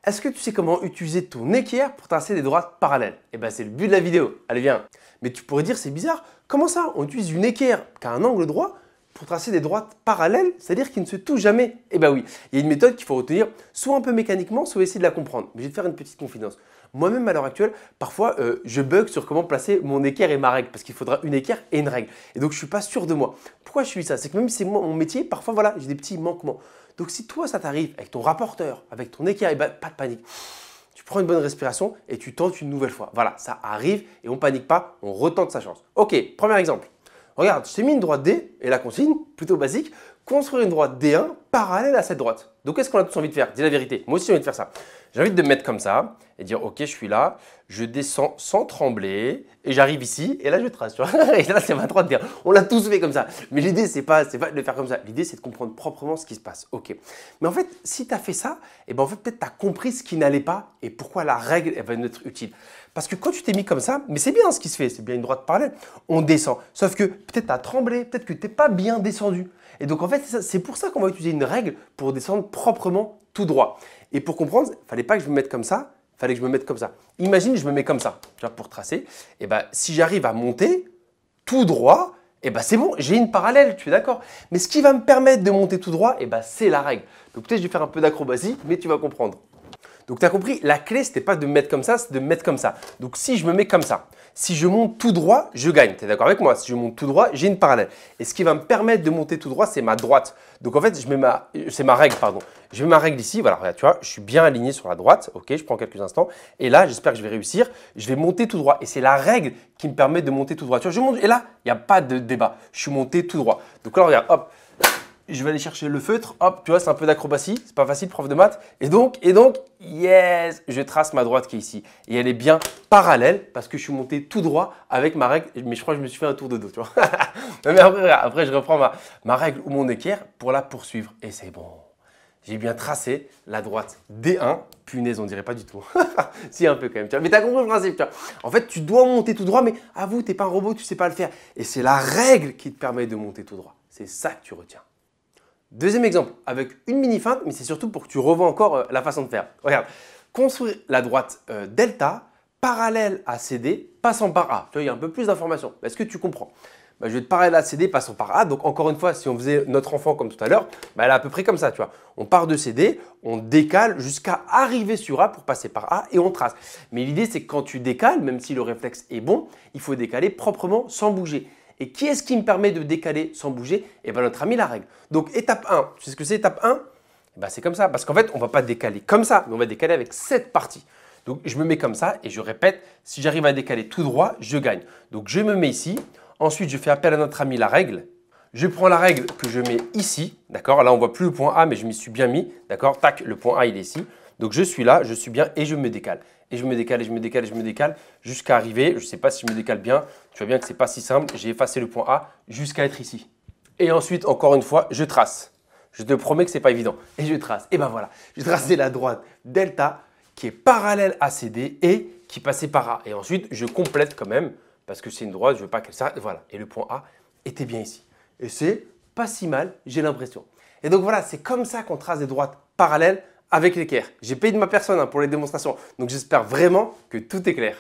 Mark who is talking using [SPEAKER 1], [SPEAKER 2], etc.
[SPEAKER 1] Est-ce que tu sais comment utiliser ton équerre pour tracer des droites parallèles? Eh bien, c'est le but de la vidéo. Allez, viens. Mais tu pourrais dire, c'est bizarre. Comment ça? On utilise une équerre qui a un angle droit pour tracer des droites parallèles, c'est-à-dire qui ne se touchent jamais? Eh bien oui, il y a une méthode qu'il faut retenir, soit un peu mécaniquement, soit essayer de la comprendre. Mais je vais te faire une petite confidence. Moi-même, à l'heure actuelle, parfois, je bug sur comment placer mon équerre et ma règle, parce qu'il faudra une équerre et une règle. Et donc, je ne suis pas sûr de moi. Pourquoi je suis ça? C'est que même si c'est mon métier, parfois, voilà, j'ai des petits manquements. Donc, si toi, ça t'arrive avec ton rapporteur, avec ton équerre, eh ben, pas de panique. Tu prends une bonne respiration et tu tentes une nouvelle fois. Voilà, ça arrive et on ne panique pas, on retente sa chance. Ok, premier exemple. Regarde, je t'ai mis une droite D et la consigne, plutôt basique, construire une droite D1 parallèle à cette droite. Donc, qu'est-ce qu'on a tous envie de faire? Dis la vérité. Moi aussi, j'ai envie de faire ça. J'ai envie de me mettre comme ça et dire, ok, je suis là, je descends sans trembler et j'arrive ici et là, je trace. Tu vois et là, c'est ma droite D1. On l'a tous fait comme ça. Mais l'idée, c'est pas de le faire comme ça. L'idée, c'est de comprendre proprement ce qui se passe. Ok. Mais en fait, si tu as fait ça, eh ben, en fait, peut-être tu as compris ce qui n'allait pas et pourquoi la règle elle va nous être utile. Parce que quand tu t'es mis comme ça, mais c'est bien ce qui se fait, c'est bien une droite parallèle, on descend. Sauf que peut-être tu as tremblé, peut-être que tu n'es pas bien descendu. Et donc en fait, c'est pour ça qu'on va utiliser une règle pour descendre proprement tout droit. Et pour comprendre, il ne fallait pas que je me mette comme ça, il fallait que je me mette comme ça. Imagine, je me mets comme ça, tu vois, pour tracer. Et ben, si j'arrive à monter tout droit, et ben c'est bon, j'ai une parallèle, tu es d'accord? Mais ce qui va me permettre de monter tout droit, et ben c'est la règle. Donc peut-être je vais faire un peu d'acrobatie, mais tu vas comprendre. Donc tu as compris, la clé, ce n'était pas de me mettre comme ça, c'est de me mettre comme ça. Donc si je me mets comme ça, si je monte tout droit, je gagne. Tu es d'accord avec moi? Si je monte tout droit, j'ai une parallèle. Et ce qui va me permettre de monter tout droit, c'est ma droite. Donc en fait, c'est ma règle, pardon. Je mets ma règle ici, voilà, regarde, tu vois, je suis bien aligné sur la droite. Ok, je prends quelques instants. Et là, j'espère que je vais réussir. Je vais monter tout droit. Et c'est la règle qui me permet de monter tout droit. Tu vois, je monte, et là, il n'y a pas de débat. Je suis monté tout droit. Donc là, regarde, hop. Je vais aller chercher le feutre, hop, tu vois, c'est un peu d'acrobatie, c'est pas facile, prof de maths. Et donc, yes, je trace ma droite qui est ici. Et elle est bien parallèle parce que je suis monté tout droit avec ma règle, mais je crois que je me suis fait un tour de dos, tu vois. Mais après, je reprends ma règle ou mon équerre pour la poursuivre. Et c'est bon. J'ai bien tracé la droite D1. Punaise, on dirait pas du tout. Si, un peu quand même. Tu vois. Mais tu as compris le principe. Tu vois. En fait, tu dois monter tout droit, mais avoue, tu n'es pas un robot, tu ne sais pas le faire. Et c'est la règle qui te permet de monter tout droit. C'est ça que tu retiens. Deuxième exemple, avec une mini feinte, mais c'est surtout pour que tu revoies encore la façon de faire. Regarde, construire la droite delta parallèle à CD passant par A. Tu vois, il y a un peu plus d'informations. Est-ce que tu comprends? Je vais te parallèle à CD passant par A. Donc encore une fois, si on faisait notre enfant comme tout à l'heure, elle est à peu près comme ça. Tu vois. On part de CD, on décale jusqu'à arriver sur A pour passer par A et on trace. Mais l'idée, c'est que quand tu décales, même si le réflexe est bon, il faut décaler proprement sans bouger. Et qui est-ce qui me permet de décaler sans bouger? Eh bien, notre ami la règle. Donc, étape 1, tu sais ce que c'est étape 1? Eh bien, c'est comme ça. Parce qu'en fait, on ne va pas décaler comme ça, mais on va décaler avec cette partie. Donc, je me mets comme ça et je répète, si j'arrive à décaler tout droit, je gagne. Donc, je me mets ici. Ensuite, je fais appel à notre ami la règle. Je prends la règle que je mets ici. D'accord? Là, on ne voit plus le point A, mais je m'y suis bien mis. D'accord? Tac, le point A, il est ici. Donc, je suis là, je suis bien et je me décale. Et je me décale, et je me décale, et je me décale jusqu'à arriver. Je ne sais pas si je me décale bien. Tu vois bien que ce n'est pas si simple. J'ai effacé le point A jusqu'à être ici. Et ensuite, encore une fois, je trace. Je te promets que ce n'est pas évident. Et je trace. Et ben voilà, j'ai tracé la droite delta qui est parallèle à CD et qui passait par A. Et ensuite, je complète quand même parce que c'est une droite, je ne veux pas qu'elle s'arrête. Voilà. Et le point A était bien ici. Et c'est pas si mal, j'ai l'impression. Et donc voilà, c'est comme ça qu'on trace des droites parallèles avec l'équerre. J'ai payé de ma personne pour les démonstrations, donc j'espère vraiment que tout est clair.